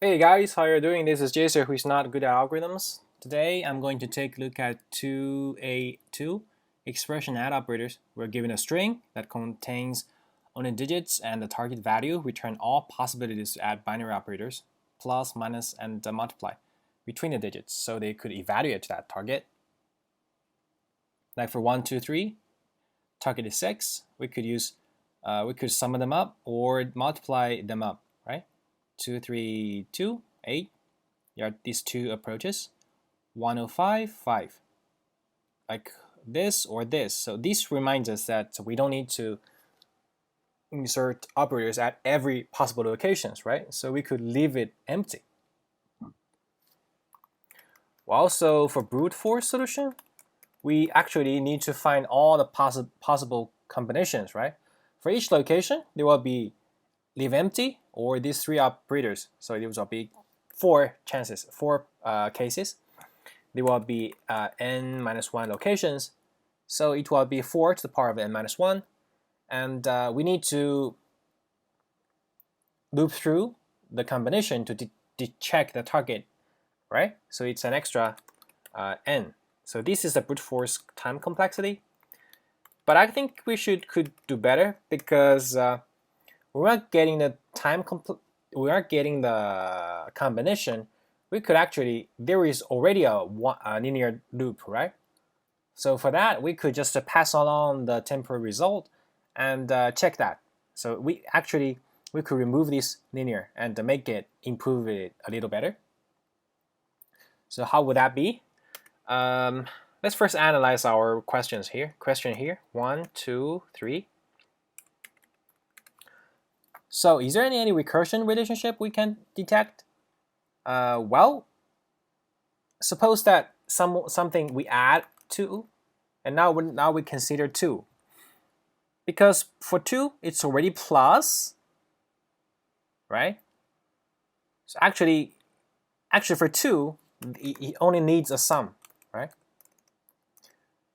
Hey guys, how are you doing? This is JSer who is not good at algorithms. Today I'm going to take a look at 2A2 expression add operators. We're given a string that contains only digits and the target value. Return all possibilities to add binary operators, plus, minus, and multiply between the digits so they could evaluate that target. Like for 1, 2, 3, target is 6. We could sum them up or multiply them up, right? 2, 3, 2, 8. You have these two approaches. 105, 5. Like this or this. So this reminds us that we don't need to insert operators at every possible locations, right? So we could leave it empty. Well, also for brute force solution, we actually need to find all the possible combinations, right? For each location, there will be leave empty or these three operators. So there will be four cases. There will be n minus 1 locations. So it will be 4 to the power of n minus 1. And we need to loop through the combination to check the target, right? So it's an extra n. So this is the brute force time complexity. But I think we could do better because we're not getting the combination. We could actually, there is already a linear loop, right? So for that, we could just pass along the temporary result and check that. So we could remove this linear and improve it a little better. So how would that be? Let's first analyze our questions here. Question here, 1, 2, 3. So is there any recursion relationship we can detect? Well, suppose that something we add 2, and now we consider 2. Because for 2, it's already plus, right? So actually for 2, it only needs a sum, right?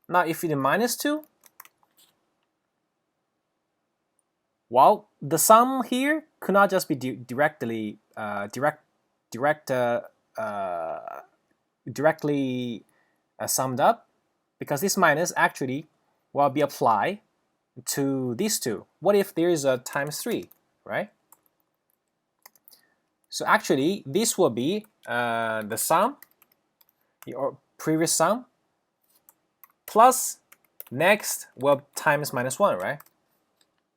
Now if it is minus 2, well, the sum here could not just be directly summed up, because this minus actually will be applied to these two. What if there is a times 3, right? So actually this will be the sum, your previous sum, plus next will times minus 1, right?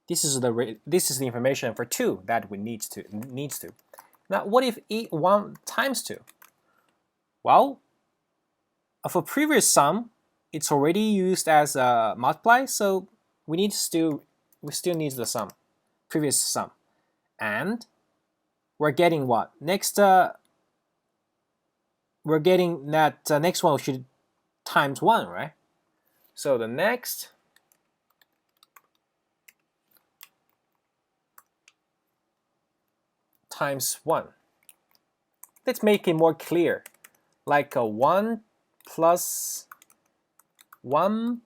This is the information for 2 that we needs to. Now what if 1 times 2? Well, for previous sum, it's already used as a multiply, so we still need the sum, previous sum, and we're getting what next? We're getting that next one should times 1, right? So the next times 1. Let's make it more clear, like a 1 plus 1.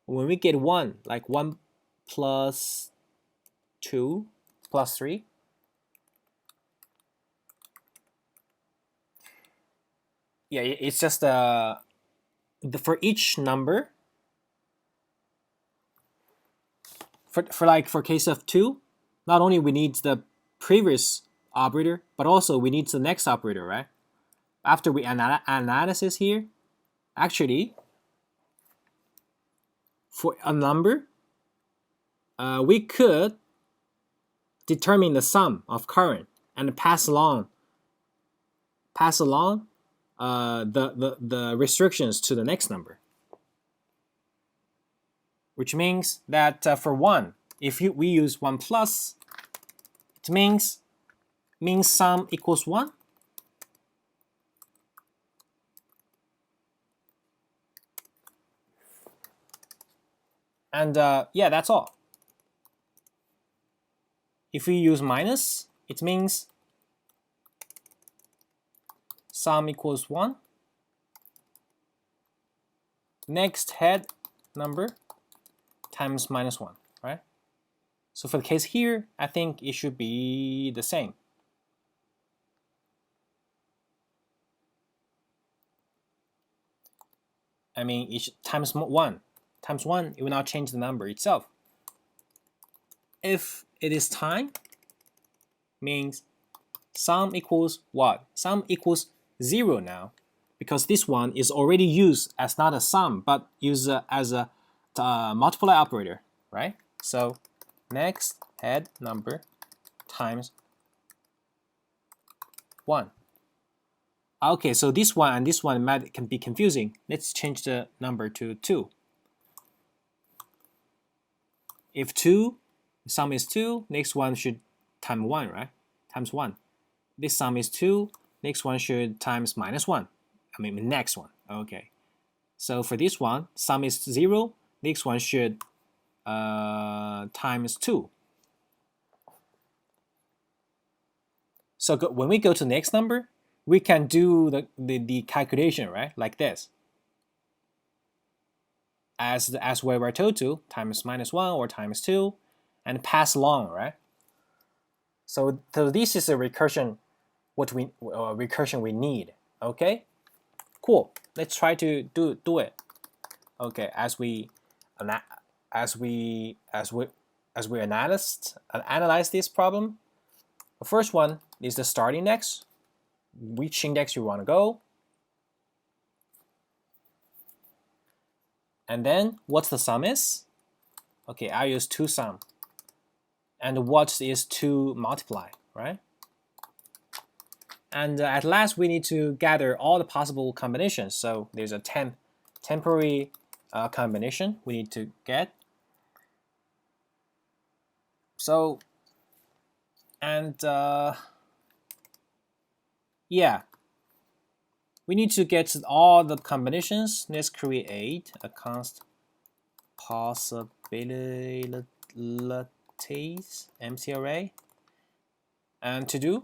When we get 1, like 1 plus 2 plus 3. Yeah, it's just for each number. For case of 2, not only we need the previous operator, but also we need the next operator, right? After we analysis here, actually, for a number, we could determine the sum of current and pass along the restrictions to the next number. Which means that for 1, if we use 1 plus, it means sum equals 1. And yeah, that's all. If we use minus, it means sum equals 1. Next head number times minus 1, right? So for the case here, I think it should be the same. I mean, each times 1. Times 1, it will not change the number itself. If it is time, means sum equals what? Sum equals 0 now, because this one is already used as not a sum, but used as a multiply operator, right? So next head number times 1. Okay, so this one and this one can be confusing. Let's change the number to 2. If 2, sum is 2, next one should times 1, right? Times 1. This sum is 2, next one should times minus 1. I mean, the next one. Okay. So for this one, sum is 0, next one should times 2. So when we go to next number, we can do the calculation, right? Like this. As we were told to, times minus 1 or times 2, and pass along, right? So this is a recursion, recursion we need. Okay, cool. Let's try to do it. Okay, as we analyze this problem, the first one is the start index. Which index you want to go, and then what's the sum is. Okay, I use 2 sum, and what is 2 multiply, right? And at last we need to gather all the possible combinations. So there's a temporary combination we need to get. So and yeah, we need to get all the combinations. Let's create a const possibilities empty array, and to do,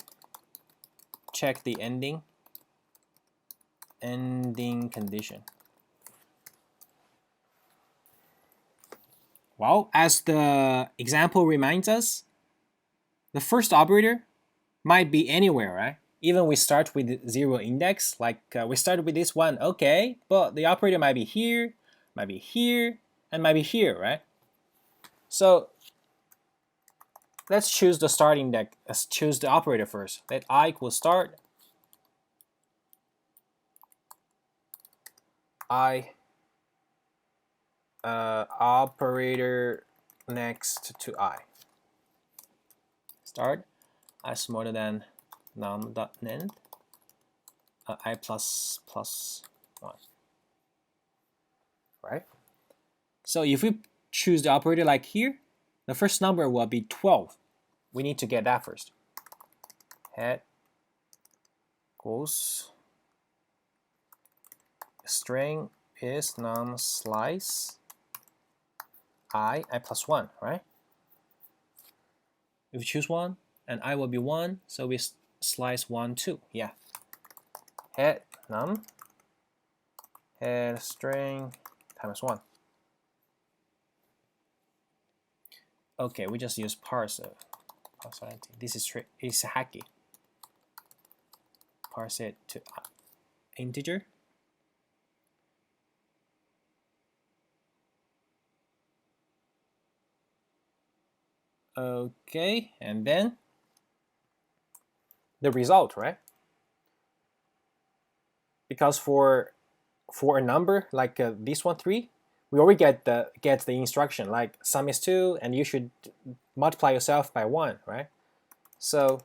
check the ending condition. Well, as the example reminds us, the first operator might be anywhere, right? Even we start with 0 index, like we started with this one, okay, but the operator might be here, and might be here, right? So let's choose the start index. Let's choose the operator first. Let I equal start. Operator next to I. Start I smaller than num.end I plus 1. Right? So if we choose the operator like here, the first number will be 12. We need to get that first. Head equals string is num slice I plus 1, right? If we choose 1, and I will be 1, so we slice 1, 2. Yeah. Head num head string times 1. Okay, we just use parse. This is hacky. Parse it to integer. Okay, and then the result, right? Because for a number like this one 3, we already get the instruction like sum is 2 and you should multiply yourself by 1, right? So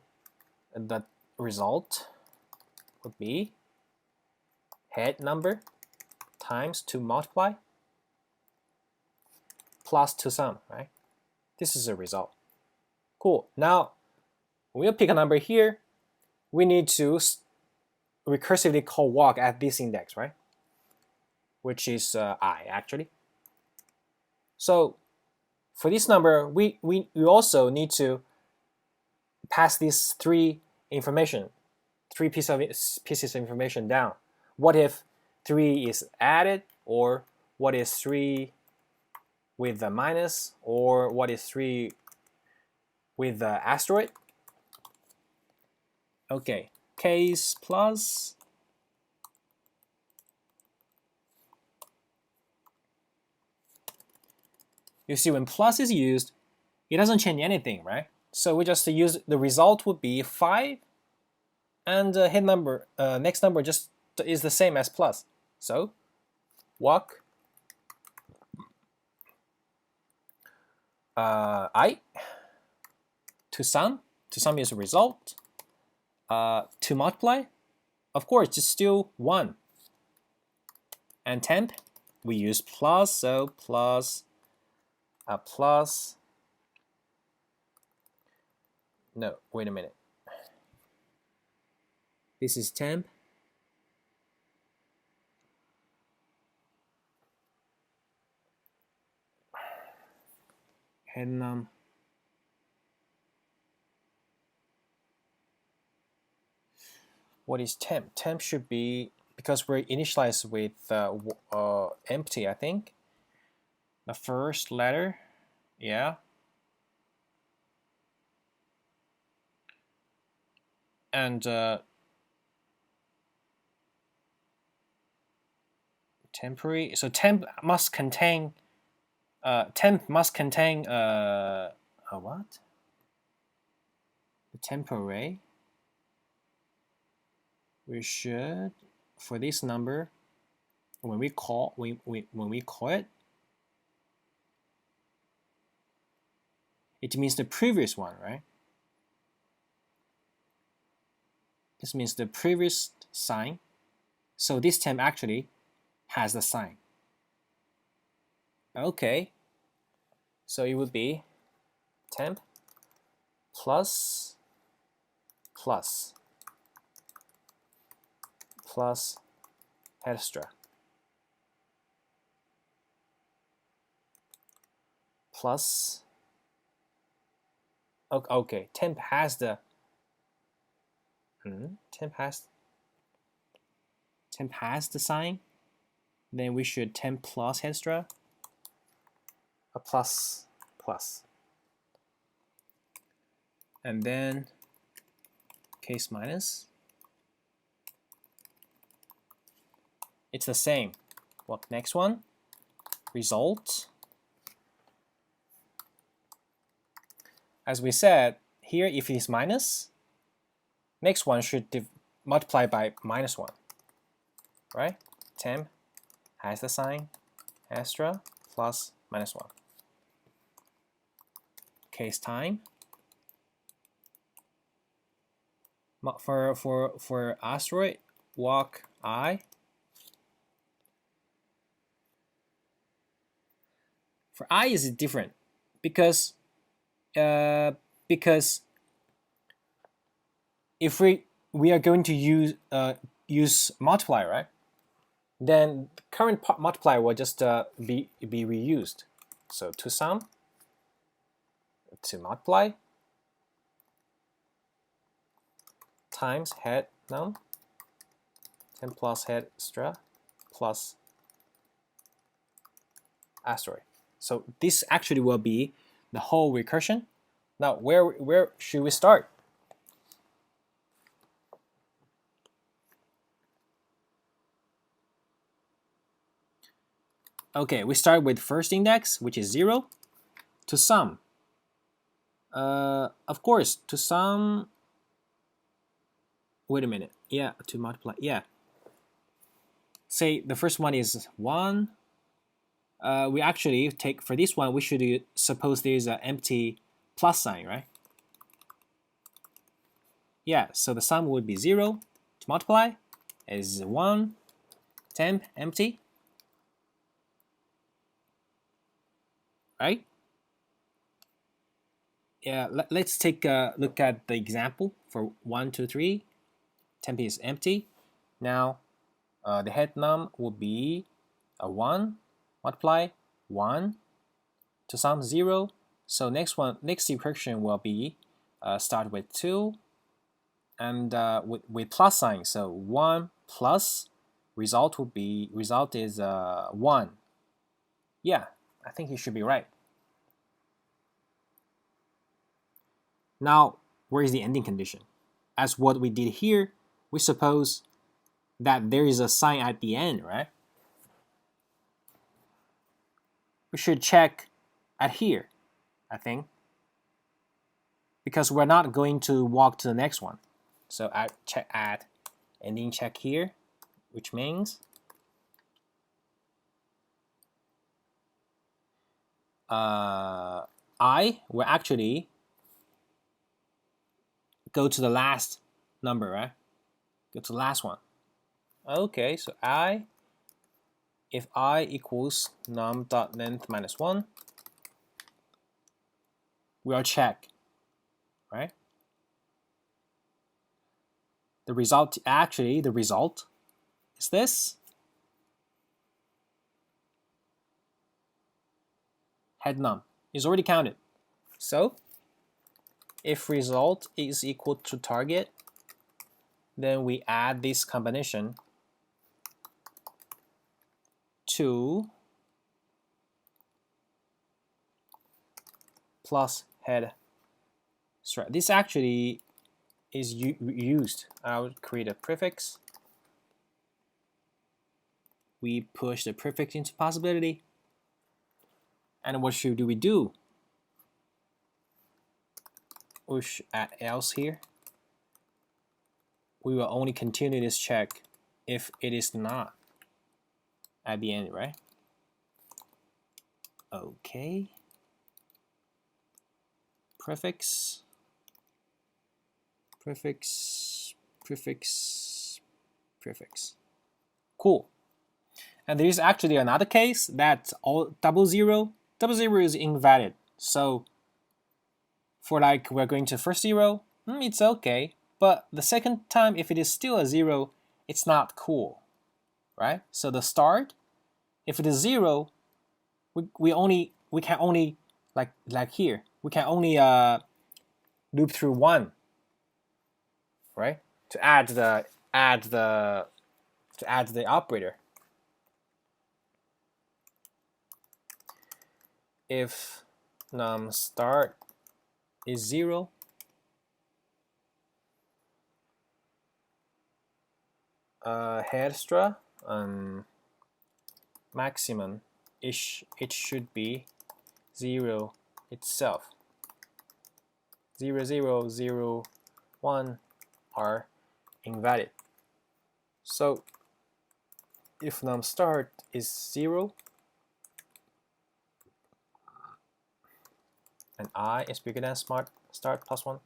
the result would be head number times 2 multiply plus 2 sum, right? This is a result. Cool. Now we'll pick a number here. We need to recursively call walk at this index, right? Which is I actually. So for this number, we also need to pass these 3 pieces of information down. What if 3 is added, or what is 3 with the minus, or what is 3 with the asteroid? Okay, case plus You see, when plus is used, it doesn't change anything, right? So we just use the result would be 5, and head number, next number just is the same as plus. So walk I to sum is a result. To multiply, of course, it's still 1. And temp, we use plus, so plus, no, wait a minute. This is temp. And what is temp? Temp should be, because we're initialized with empty, I think. The first letter, yeah. And temporary. So temp must contain. Temp must contain a what? The temp array. We should, for this number, when we call it, it means the previous one, right? This means the previous sign. So this temp actually has the sign. Okay. So it would be temp plus extra plus, okay, temp has the temp has the sign, then we should temp plus extra a plus, and then case minus. It's the same. What next one? Result. As we said here, if it is minus, next one should multiply by -1, right? Temp has the sign extra plus -1. Case time. For asteroid, walk I. For I is different because if we are going to use multiply, right? Then current multiply will just be reused. So to sum, to multiply, times head num, 10 plus head extra plus asteroid. So this actually will be the whole recursion. Now where should we start? Okay, we start with first index, which is 0, to sum. Of course, to sum. Wait a minute. Yeah, to multiply. Yeah. Say the first one is 1. We actually take, for this one, we should suppose there's an empty plus sign, right? Yeah, so the sum would be 0. To multiply is 1, temp, empty. Right? Yeah, let's take a look at the example for 1, 2, 3. Temp is empty. Now, the head num will be a 1, multiply 1, to sum 0. So next recursion will be start with 2, and with plus sign. So 1 plus result is 1. Yeah, I think it should be right. Now, where is the ending condition? As what we did here, we suppose that there is a sign at the end, right? We should check at here, I think, because we're not going to walk to the next one. So I check add ending check here, which means I will actually go to the last number, right? Go to the last one. Okay, so if I equals num.length minus 1, we'll check, right? The result, actually, the result is this. Head num is already counted. So if result is equal to target, then we add this combination to plus head strat. This actually is used. I would create a prefix. We push the prefix into possibility. And what should we do? We should add else here. We will only continue this check if it is not at the end, right? Okay. Prefix, prefix, prefix, prefix. Cool. And there is actually another case that's all double zero. Double zero is invalid. So for like we're going to first zero, it's okay. But the second time, if it is still a zero, it's not cool, right? So the start, if it is zero, we can only like here, we can only loop through one, right? To add the operator. If num start is 0, head stra maximum it should be 0 itself. 0, 0, 0, 1 are invalid. So if num start is 0 and I is bigger than start plus 1,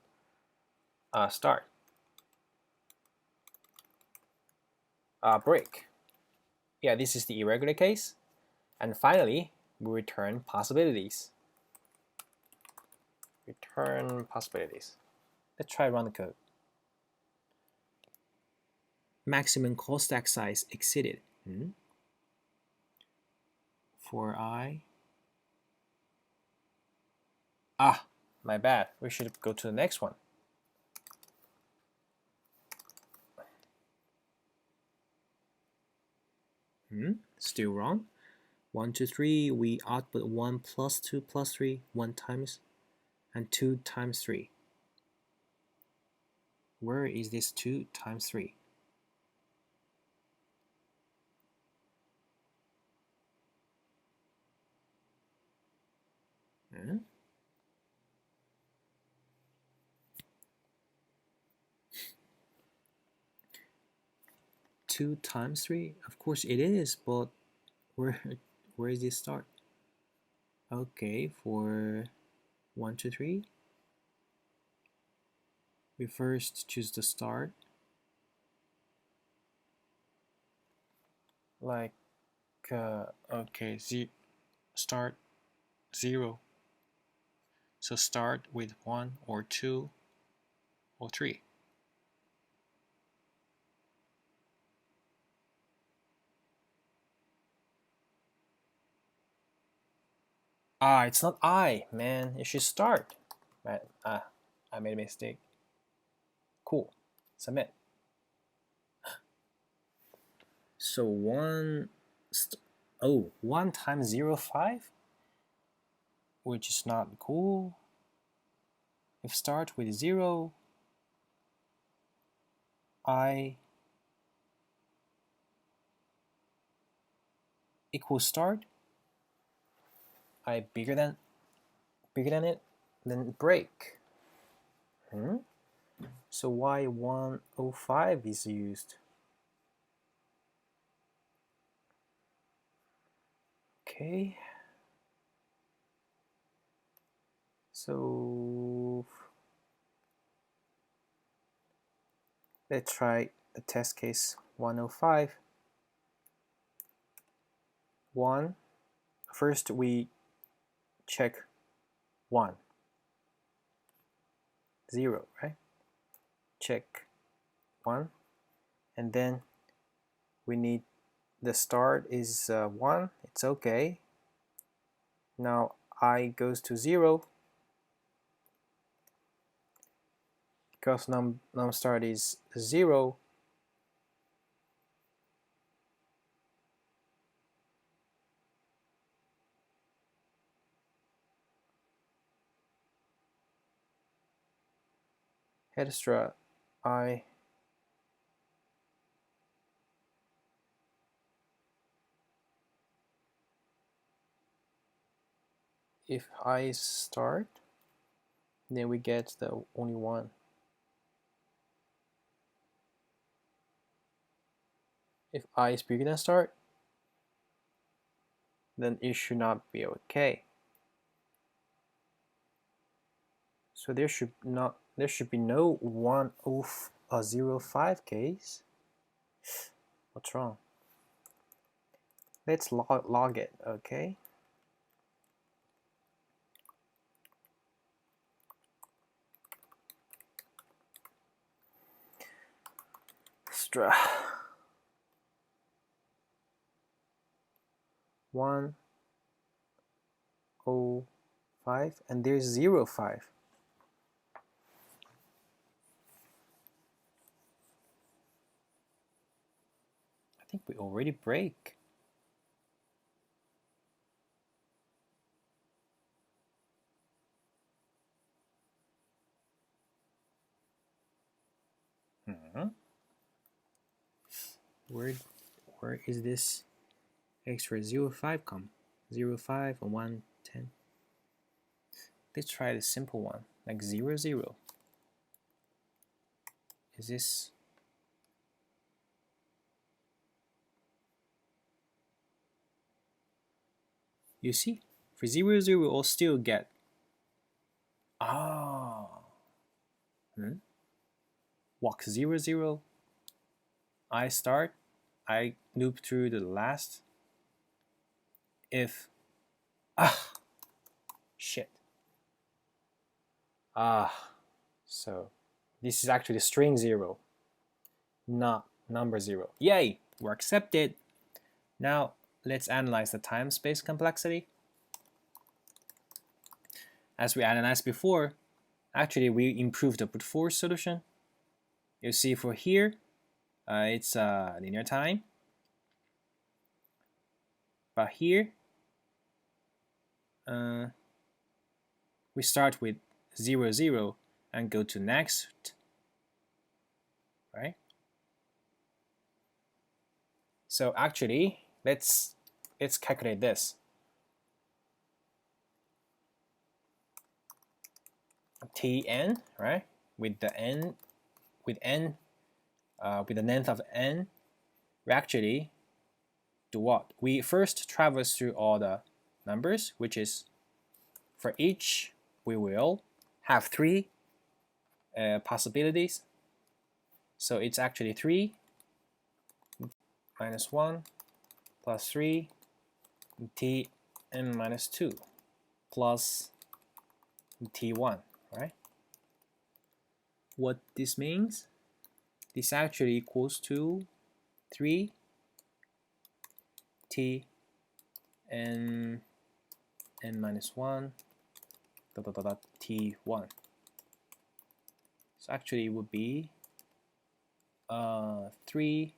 start break. Yeah, this is the irregular case. And finally, we return possibilities. Return possibilities. Let's try run the code. Maximum call stack size exceeded. For I. My bad. We should go to the next one. Still wrong. 1, 2, 3. We output 1 plus 2 plus 3, 1 times, and 2 times 3. Where is this 2 times 3? Two times 3? Of course it is, but where is this start? Okay, for 1, 2, 3, we first choose the start. Like, okay, start 0. So start with 1 or 2 or 3. It's not I, man. It should start. Right. I made a mistake. Cool. Submit. So 1 times 0, 5? Which is not cool. If start with 0, I equals start, I bigger than bigger than it, then break. So why 105 is used? Okay. So let's try a test case 105. First we check 1, 0, right? Check 1, and then we need the start is 1. It's okay. Now I goes to 0 because num start is 0. Extra I if I start, then we get the only 1. If I is bigger than start, then it should not be okay. So there should be no 105 case. What's wrong? Let's log it, okay? Extra 105, and there's 05. I think we already break. Where is this extra 05 come? 05 and 110. Let's try the simple one, like 0, 0. Is this? You see, for 0, 0, we'll still get. Walk 0, 0. I start. I loop through the last. If shit. So this is actually string 0, not number 0. Yay, we're accepted. Now let's analyze the time space complexity. As we analyzed before, actually we improved the brute force solution. You see for here, it's linear time. But here, we start with 0, 0 and go to next, right? So actually, let's calculate this. Tn, right? With the n, with the length of n, we actually do what? We first traverse through all the numbers, which is for each we will have 3 possibilities. So it's actually 3 minus 1 plus 3 t n minus 2 plus t1, right? What this means? This actually equals to 3 t n minus 1 t1. So actually it would be 3.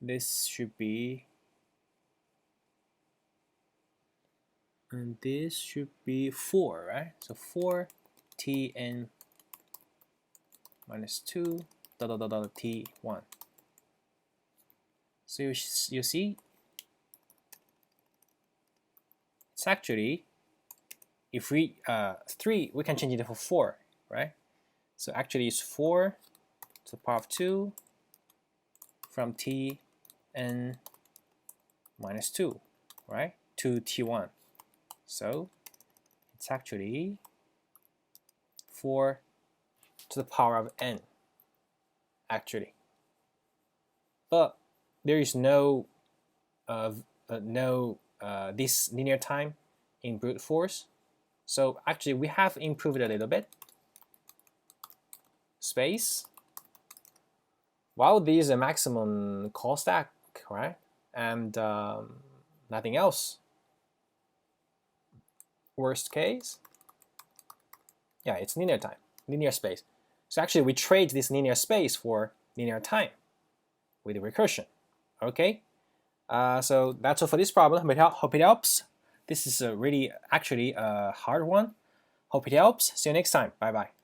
This should be, and this should be 4, right? So 4 tn minus 2 t1. So you see, it's actually, if we 3, we can change it for 4, right? So actually it's 4 to the power of 2 from Tn minus 2, right, to T1. So it's actually 4 to the power of n, actually. But there is no this linear time in brute force. So actually we have improved a little bit. Space. Well, this is a maximum call stack, right? And nothing else. Worst case, yeah, it's linear time, linear space. So actually we trade this linear space for linear time with recursion. Okay, so that's all for this problem. Hope it helps. This is a really actually a hard one. Hope it helps. See you next time. Bye bye.